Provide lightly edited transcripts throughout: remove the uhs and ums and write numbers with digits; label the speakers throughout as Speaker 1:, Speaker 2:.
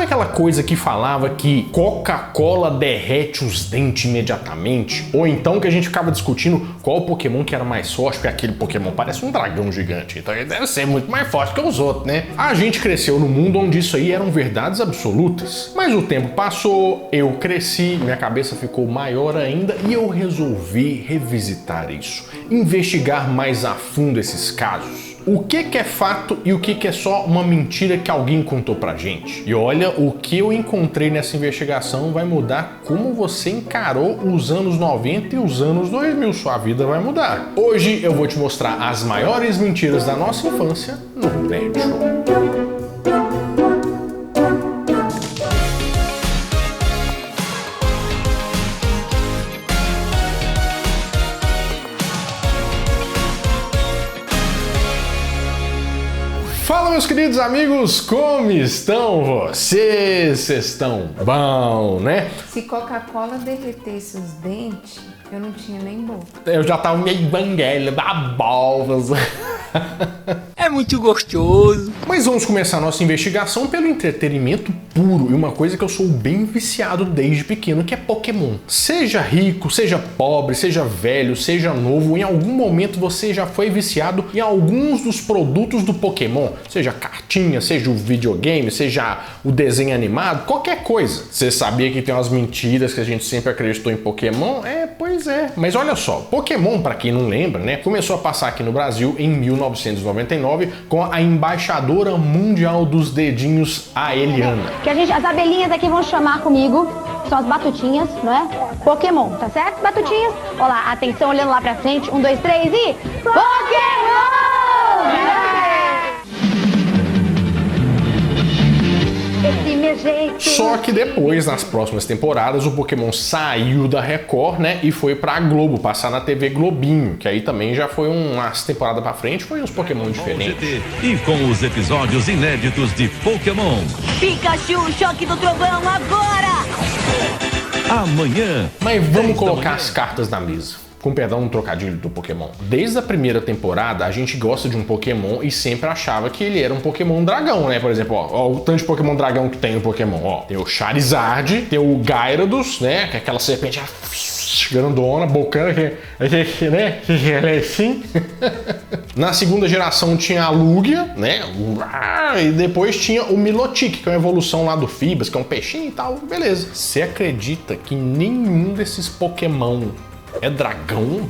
Speaker 1: Sabe aquela coisa que falava que Coca-Cola derrete os dentes imediatamente? Ou então que a gente ficava discutindo qual Pokémon que era mais forte, porque aquele Pokémon parece um dragão gigante, então ele deve ser muito mais forte que os outros, né? A gente cresceu num mundo onde isso aí eram verdades absolutas. Mas o tempo passou, eu cresci, minha cabeça ficou maior ainda e eu resolvi revisitar isso, investigar mais a fundo esses casos. O que é fato e o que é só uma mentira que alguém contou pra gente? E olha, o que eu encontrei nessa investigação vai mudar como você encarou os anos 90 e os anos 2000. Sua vida vai mudar. Hoje eu vou te mostrar as maiores mentiras da nossa infância no Nerd Show. Fala, meus queridos amigos, como estão vocês? Vocês estão bom, né?
Speaker 2: Se Coca-Cola derretesse os dentes, eu não tinha nem boca.
Speaker 1: Eu já tava meio banguela, babalvas.
Speaker 3: É muito gostoso.
Speaker 1: Mas vamos começar a nossa investigação pelo entretenimento puro e uma coisa que eu sou bem viciado desde pequeno, que é Pokémon. Seja rico, seja pobre, seja velho, seja novo, em algum momento você já foi viciado em alguns dos produtos do Pokémon. Seja cartinha, seja o videogame, seja o desenho animado, qualquer coisa. Você sabia que tem umas mentiras que a gente sempre acreditou em Pokémon? Pois é. Mas olha só, Pokémon, pra quem não lembra, né, começou a passar aqui no Brasil em 1999 com a embaixadora mundial dos dedinhos, a Eliana.
Speaker 4: Que as abelhinhas aqui vão chamar comigo, são as batutinhas, não é? Pokémon, tá certo? Batutinhas. Olha lá, atenção, olhando lá pra frente. 1, 2, 3 e... Pokémon!
Speaker 1: Só que depois, nas próximas temporadas, o Pokémon saiu da Record, né, e foi pra Globo, passar na TV Globinho, que aí também já foi umas temporadas pra frente, foi uns Pokémon diferentes.
Speaker 5: E com os episódios inéditos de Pokémon.
Speaker 4: Pikachu, choque do trovão, agora!
Speaker 5: Amanhã.
Speaker 1: Mas vamos colocar as cartas na mesa. Com perdão no trocadilho do Pokémon. Desde a primeira temporada, a gente gosta de um Pokémon e sempre achava que ele era um Pokémon dragão, né? Por exemplo, ó o tanto de Pokémon dragão que tem no Pokémon, ó. Tem o Charizard, tem o Gyarados, né? Que é aquela serpente grandona, bocana, né? Ela é assim. Na segunda geração tinha a Lugia, né? E depois tinha o Milotic, que é uma evolução lá do Fibas, que é um peixinho e tal. Beleza. Você acredita que nenhum desses Pokémon é dragão?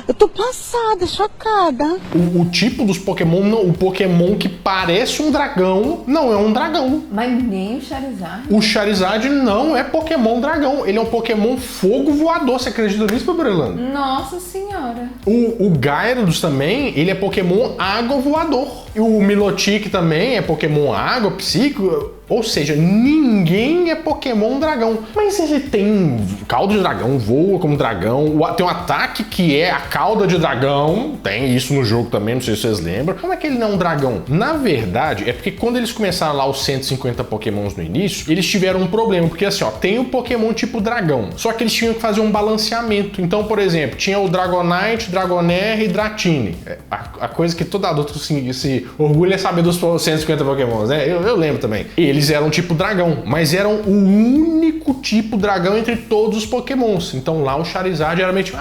Speaker 6: Eu tô passada, chocada.
Speaker 1: O tipo dos Pokémon, não, o Pokémon que parece um dragão, não é um dragão.
Speaker 2: Mas nem o Charizard.
Speaker 1: O Charizard não é Pokémon dragão, ele é um Pokémon fogo voador. Você acredita nisso, Babrelando?
Speaker 2: Nossa senhora.
Speaker 1: O Gyarados também, ele é Pokémon água voador. E o Milotic também é Pokémon água, psíquico. Ou seja, ninguém é Pokémon dragão. Mas ele tem cauda de dragão, voa como dragão, tem um ataque que é a cauda de dragão. Tem isso no jogo também, não sei se vocês lembram. Como é que ele não é um dragão? Na verdade, é porque quando eles começaram lá os 150 Pokémons no início, eles tiveram um problema. Porque assim, ó, tem o Pokémon tipo dragão, só que eles tinham que fazer um balanceamento. Então, por exemplo, tinha o Dragonite, Dragonair e Dratini. A coisa que todo adulto se orgulha é saber dos 150 Pokémons, né? Eu lembro também. Eles eram tipo dragão, mas eram o único tipo dragão entre todos os Pokémons. Então lá o Charizard era meio tipo,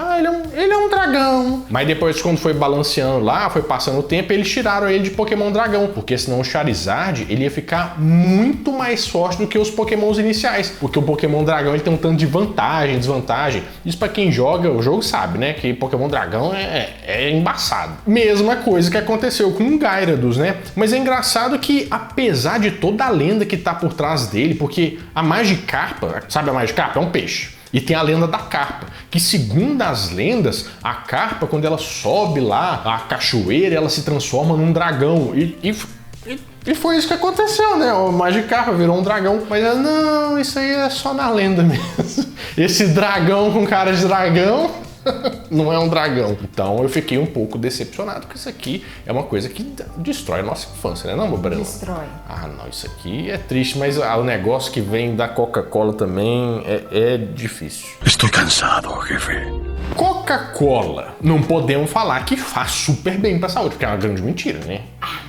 Speaker 1: ele é um dragão. Mas depois, quando foi balanceando lá, foi passando o tempo, eles tiraram ele de Pokémon dragão, porque senão o Charizard, ele ia ficar muito mais forte do que os Pokémons iniciais, porque o Pokémon dragão, ele tem um tanto de vantagem, desvantagem. Isso pra quem joga o jogo sabe, né, que Pokémon dragão é embaçado. Mesma coisa que aconteceu com o Gyarados, né? Mas é engraçado que, apesar de toda a lenda que tá por trás dele, porque a Magikarpa, sabe a Magikarpa? É um peixe. E tem a lenda da carpa, que segundo as lendas, a carpa, quando ela sobe lá a cachoeira, ela se transforma num dragão. E foi isso que aconteceu, né? O Magikarpa virou um dragão. Mas não, isso aí é só na lenda mesmo. Esse dragão com cara de dragão não é um dragão. Então eu fiquei um pouco decepcionado, porque isso aqui é uma coisa que destrói a nossa infância, né, não, meu Breno?
Speaker 2: Destrói.
Speaker 1: Ah, não, isso aqui é triste, mas o negócio que vem da Coca-Cola também é difícil.
Speaker 5: Estou cansado, jefe.
Speaker 1: Coca-Cola, não podemos falar que faz super bem pra saúde, porque é uma grande mentira, né?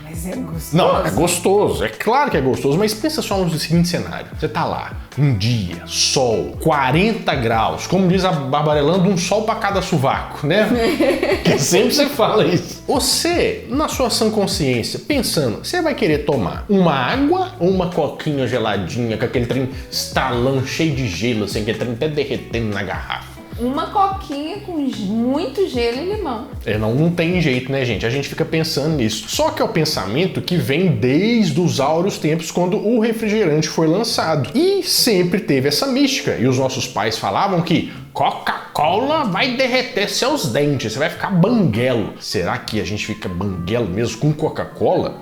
Speaker 2: Mas é gostoso.
Speaker 1: Não, é gostoso, é claro que é gostoso, mas pensa só no seguinte cenário. Você tá lá, um dia, sol, 40 graus, como diz a Barbarelando, um sol pra cada sovaco, né? Que sempre você fala isso. Você, na sua sã consciência, pensando, você vai querer tomar uma água ou uma coquinha geladinha com aquele trem estalando, cheio de gelo, assim, aquele trem até derretendo na garrafa?
Speaker 2: Uma coquinha com muito gelo e limão.
Speaker 1: Não tem jeito, né, gente? A gente fica pensando nisso. Só que é o pensamento que vem desde os áureos tempos, quando o refrigerante foi lançado. E sempre teve essa mística. E os nossos pais falavam que Coca-Cola vai derreter seus dentes, você vai ficar banguelo. Será que a gente fica banguelo mesmo com Coca-Cola?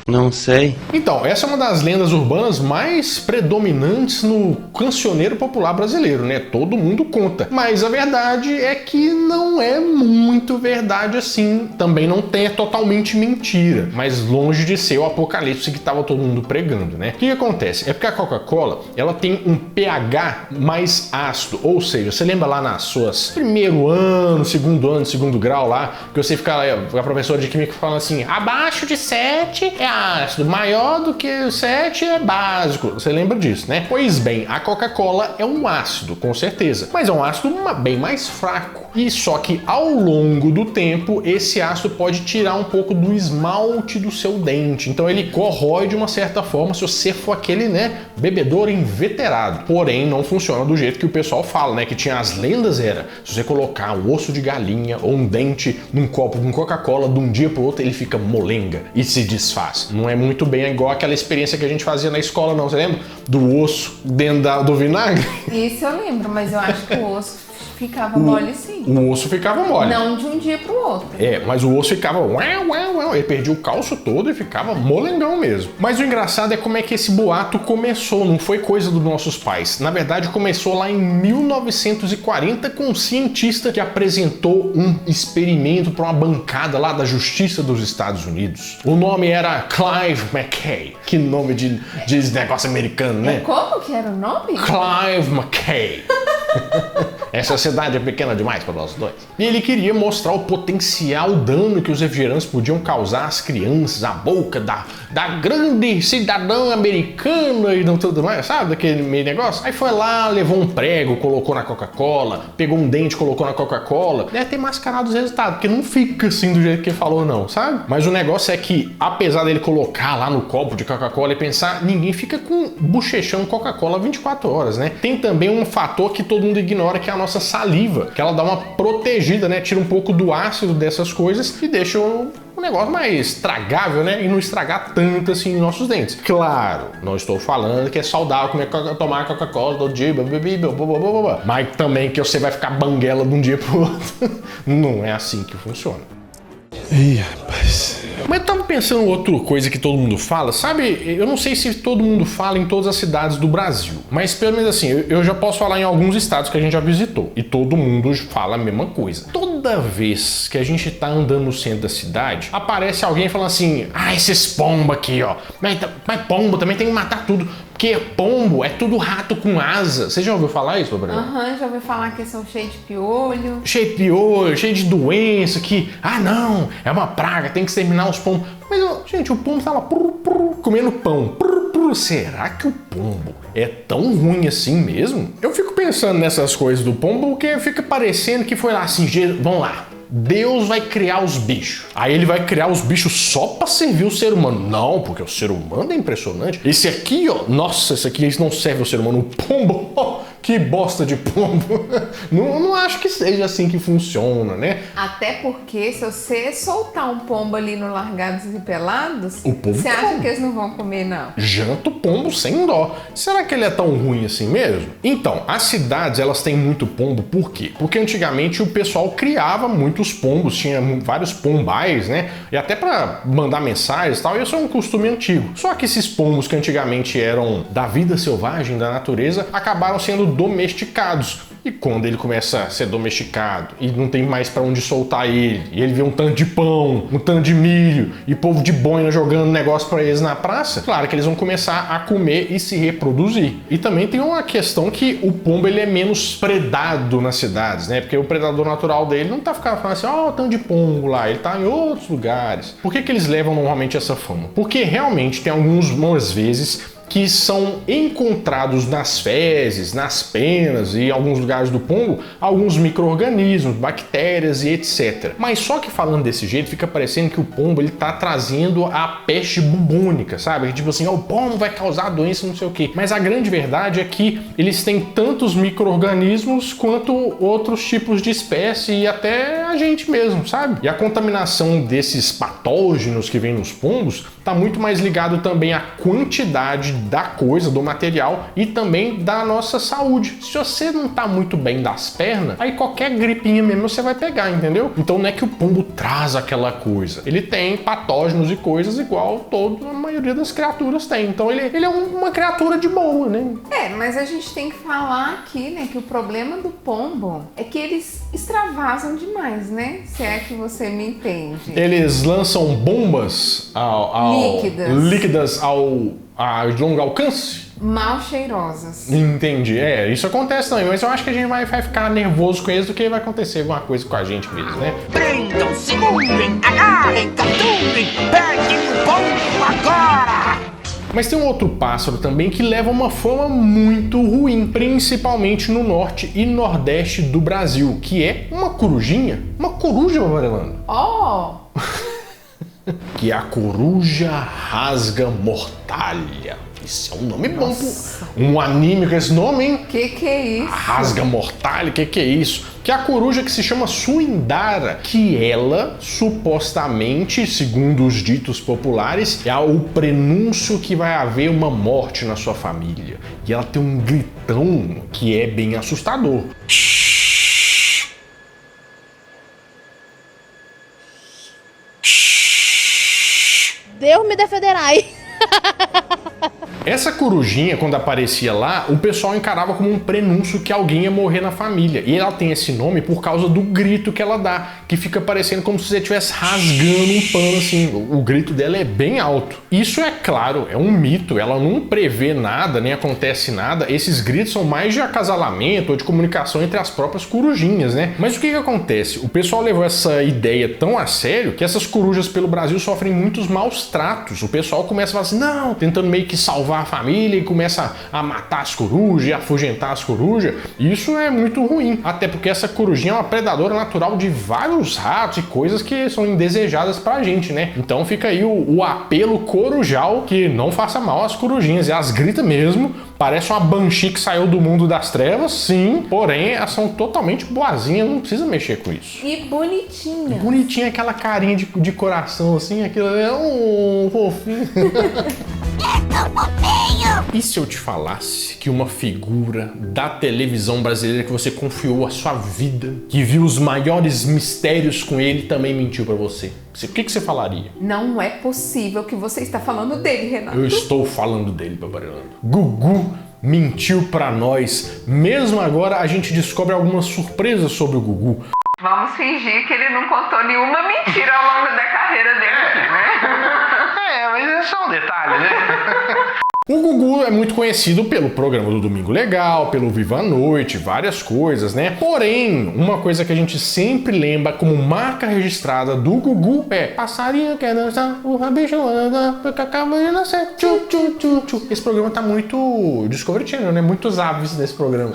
Speaker 7: Não sei.
Speaker 1: Então, essa é uma das lendas urbanas mais predominantes no cancioneiro popular brasileiro, né? Todo mundo conta. Mas a verdade é que não é muito verdade assim. Também não é totalmente mentira. Mas longe de ser o apocalipse que estava todo mundo pregando, né? O que acontece? É porque a Coca-Cola, ela tem um pH mais ácido. Ou seja, você lembra lá nas suas primeiro ano, segundo grau lá, que você fica lá, a professora de química fala assim, abaixo de 7 é ácido, maior do que 7 é básico. Você lembra disso, né? Pois bem, a Coca-Cola é um ácido, com certeza, mas é um ácido bem mais fraco. E só que ao longo do tempo, esse ácido pode tirar um pouco do esmalte do seu dente. Então ele corrói de uma certa forma se você for aquele, né, bebedor inveterado. Porém, não funciona do jeito que o pessoal fala, né? Que tinha as lendas, era se você colocar um osso de galinha ou um dente num copo com Coca-Cola, de um dia pro outro ele fica molenga e se desfaz. Não é muito bem igual aquela experiência que a gente fazia na escola, não. Você lembra? Do osso dentro do vinagre?
Speaker 2: Isso eu lembro, mas eu acho que o osso ficava mole sim.
Speaker 1: O osso ficava mole.
Speaker 2: Não de um dia pro outro.
Speaker 1: Mas o osso ficava... Ele perdia o calço todo e ficava molengão mesmo. Mas o engraçado é como é que esse boato começou. Não foi coisa dos nossos pais. Na verdade, começou lá em 1940 com um cientista que apresentou um experimento para uma bancada lá da Justiça dos Estados Unidos. O nome era Clive McKay. Que nome de negócio americano, né?
Speaker 2: Como que era o nome?
Speaker 1: Clive McKay. Essa cidade é pequena demais para nós dois. E ele queria mostrar o potencial dano que os refrigerantes podiam causar às crianças, à boca da grande cidadã americana e não tudo mais, sabe? Daquele meio negócio. Aí foi lá, levou um prego, colocou na Coca-Cola, pegou um dente, colocou na Coca-Cola. Deve ter mascarado os resultados, porque não fica assim do jeito que ele falou, não, sabe? Mas o negócio é que, apesar dele colocar lá no copo de Coca-Cola e pensar, ninguém fica com bochechão Coca-Cola 24 horas, né? Tem também um fator que todo mundo ignora, que é a nossa saliva, que ela dá uma protegida, né? Tira um pouco do ácido dessas coisas e deixa o negócio mais tragável, né? E não estragar tanto assim nossos dentes. Claro, não estou falando que é saudável tomar Coca-Cola todo dia, mas também que você vai ficar banguela de um dia pro outro. Não é assim que funciona.
Speaker 8: Ih, rapaz.
Speaker 1: Mas eu tava pensando outra coisa que todo mundo fala, sabe? Eu não sei se todo mundo fala em todas as cidades do Brasil, mas pelo menos assim, eu já posso falar em alguns estados que a gente já visitou e todo mundo fala a mesma coisa. Toda vez que a gente tá andando no centro da cidade, aparece alguém falando assim, esses pombos aqui, ó. Mas pombo também tem que matar tudo. Porque pombo é tudo rato com asa. Você já ouviu falar isso, Gabriel?
Speaker 2: Já ouvi falar que são cheios de piolho.
Speaker 1: Cheio de piolho, cheio de doença, que... não, é uma praga, tem que exterminar os pombos. Mas, gente, o pombo tá lá comendo pão. Será que o pombo é tão ruim assim mesmo? Eu fico pensando nessas coisas do pombo, porque fica parecendo que foi lá assim, vamos lá. Deus vai criar os bichos. Aí ele vai criar os bichos só pra servir o ser humano. Não, porque o ser humano é impressionante. Esse aqui, ó, nossa, esse aqui não serve ao ser humano. O pombo, que bosta de pombo. Não acho que seja assim que funciona, né?
Speaker 2: Até porque se você soltar um pombo ali no Largados e Pelados,
Speaker 1: o povo
Speaker 2: você acha que eles não vão comer, não?
Speaker 1: Janta o pombo sem dó. Será que ele é tão ruim assim mesmo? Então, as cidades, elas têm muito pombo, por quê? Porque antigamente o pessoal criava muitos pombos, tinha vários pombais, né? E até para mandar mensagens e tal, isso é um costume antigo. Só que esses pombos que antigamente eram da vida selvagem, da natureza, acabaram sendo domesticados. E quando ele começa a ser domesticado e não tem mais pra onde soltar ele, e ele vê um tanto de pão, um tanto de milho e povo de boina jogando negócio pra eles na praça, claro que eles vão começar a comer e se reproduzir. E também tem uma questão que o pombo ele é menos predado nas cidades, né? Porque o predador natural dele não tá ficando falando assim, ó, tanto de pombo lá, ele tá em outros lugares. Por que eles levam normalmente essa fama? Porque realmente tem algumas vezes que são encontrados nas fezes, nas penas e em alguns lugares do pombo, alguns micro-organismos, bactérias e etc. Mas só que falando desse jeito, fica parecendo que o pombo ele tá trazendo a peste bubônica, sabe? Tipo assim, ó, o pombo vai causar doença, não sei o quê. Mas a grande verdade é que eles têm tantos micro-organismos quanto outros tipos de espécie e até a gente mesmo, sabe? E a contaminação desses patógenos que vem nos pombos tá muito mais ligado também à quantidade da coisa, do material e também da nossa saúde. Se você não tá muito bem das pernas, aí qualquer gripinha mesmo você vai pegar, entendeu? Então não é que o pombo traz aquela coisa. Ele tem patógenos e coisas igual toda a maioria das criaturas tem. Então ele é uma criatura de boa, né?
Speaker 2: Mas a gente tem que falar aqui, né, que o problema do pombo é que eles extravasam demais, né? Se é que você me entende.
Speaker 1: Eles lançam bombas líquidas a longo alcance?
Speaker 2: Mal cheirosas.
Speaker 1: Entendi. Isso acontece também, mas eu acho que a gente vai ficar nervoso com eles do que vai acontecer alguma coisa com a gente mesmo, né?
Speaker 3: Prendam, segurem, agarrem, capturem, peguem o pombo agora!
Speaker 1: Mas tem um outro pássaro também que leva uma fama muito ruim, principalmente no norte e nordeste do Brasil, que é uma corujinha. Uma coruja, Marilana. Que é a coruja rasga-mortalha. Isso é um nome bom. Um anime com esse nome, hein?
Speaker 2: Que é isso?
Speaker 1: Rasga-mortalha, que é isso? Que é a coruja que se chama Suindara, que ela, supostamente, segundo os ditos populares, é o prenúncio que vai haver uma morte na sua família. E ela tem um gritão que é bem assustador.
Speaker 6: Deus me defenderai.
Speaker 1: Essa corujinha, quando aparecia lá, o pessoal encarava como um prenúncio que alguém ia morrer na família. E ela tem esse nome por causa do grito que ela dá, que fica parecendo como se você estivesse rasgando um pano assim. O grito dela é bem alto. Isso é claro, é um mito, ela não prevê nada, nem acontece nada. Esses gritos são mais de acasalamento ou de comunicação entre as próprias corujinhas, né? Mas o que acontece? O pessoal levou essa ideia tão a sério que essas corujas pelo Brasil sofrem muitos maus tratos. O pessoal começa a falar assim, não, tentando meio que salvar a família e começa a matar as corujas e afugentar as corujas. Isso é muito ruim, até porque essa corujinha é uma predadora natural de vários ratos e coisas que são indesejadas pra gente, né? Então fica aí o apelo corujal que não faça mal às corujinhas. E elas gritam mesmo, parece uma banshee que saiu do mundo das trevas, sim, porém elas são totalmente boazinhas, não precisa mexer com isso.
Speaker 2: E bonitinha.
Speaker 1: Bonitinha, aquela carinha de coração assim, aquilo é um fofinho. E se eu te falasse que uma figura da televisão brasileira que você confiou a sua vida, que viu os maiores mistérios com ele, também mentiu pra você? O que você falaria?
Speaker 2: Não é possível que você está falando dele, Renato.
Speaker 1: Eu estou falando dele, Babarilando. Gugu mentiu pra nós. Mesmo agora a gente descobre algumas surpresas sobre o Gugu.
Speaker 2: Vamos fingir que ele não contou nenhuma mentira ao longo da carreira dele, né?
Speaker 1: Mas é só um detalhe, né? O Gugu é muito conhecido pelo programa do Domingo Legal, pelo Viva a Noite, várias coisas, né? Porém, uma coisa que a gente sempre lembra como marca registrada do Gugu é passarinho quer dançar, o rabicho anda, porque acaba de nascer, tchu, tchu, tchu, tchu. Esse programa tá muito Discovery Channel, né? Muitos aves nesse programa.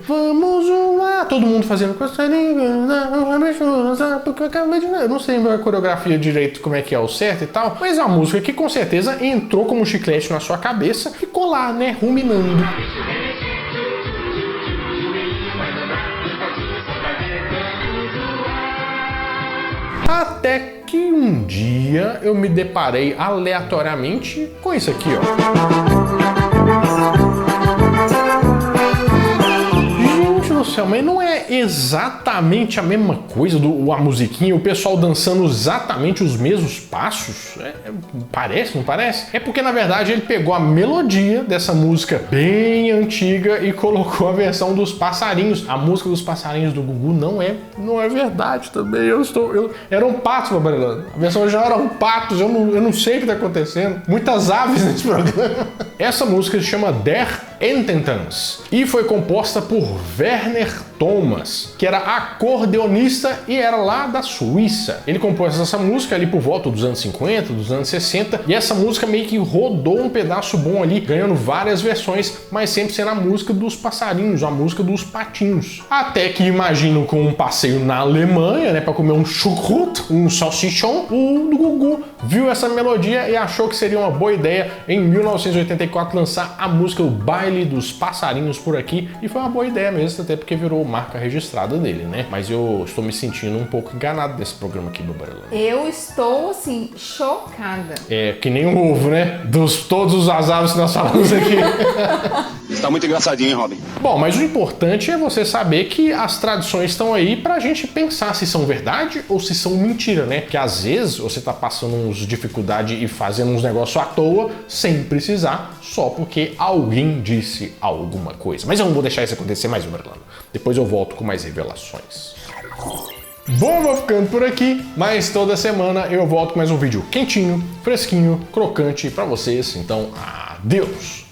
Speaker 1: Vamos lá, todo mundo fazendo passarinho quer dançar, o rabicho anda, porque acaba de nascer. Eu não sei a coreografia direito como é que é o certo e tal, mas é uma música que com certeza entrou como chiclete na sua cabeça, ficou lá, né, ruminando. Até que um dia eu me deparei aleatoriamente com isso aqui, ó. Gente do céu, mas não é exatamente a mesma coisa, a musiquinha, o pessoal dançando exatamente os mesmos passos. Parece, não parece? É porque, na verdade, ele pegou a melodia dessa música bem antiga e colocou a versão dos passarinhos. A música dos passarinhos do Gugu não é verdade também. Eram patos, Babarilando. A versão já eram patos, eu não sei o que está acontecendo. Muitas aves nesse programa. Essa música se chama Der Ententanz e foi composta por Werner Thomas, que era acordeonista e era lá da Suíça. Ele compôs essa música ali por volta dos anos 50, dos anos 60, e essa música meio que rodou um pedaço bom ali, ganhando várias versões, mas sempre sendo a música dos passarinhos, a música dos patinhos. Até que, imagino, com um passeio na Alemanha, né, para comer um chucrut, um salsichão, o Gugu viu essa melodia e achou que seria uma boa ideia em 1984 lançar a música O Baile dos Passarinhos por aqui, e foi uma boa ideia mesmo, até porque virou marca registrada dele, né? Mas eu estou me sentindo um pouco enganado desse programa aqui, Babarilando.
Speaker 2: Eu estou, assim, chocada.
Speaker 1: É, que nem um ovo, né? Todos os azares que nós falamos aqui.
Speaker 9: Está muito engraçadinho, hein, Robin?
Speaker 1: Bom, mas o importante é você saber que as tradições estão aí pra gente pensar se são verdade ou se são mentira, né? Que às vezes você tá passando uns dificuldade e fazendo uns negócios à toa, sem precisar, só porque alguém disse alguma coisa. Mas eu não vou deixar isso acontecer mais, Babarilando. Depois eu volto com mais revelações. Bom, vou ficando por aqui, mas toda semana eu volto com mais um vídeo quentinho, fresquinho, crocante pra vocês. Então, adeus!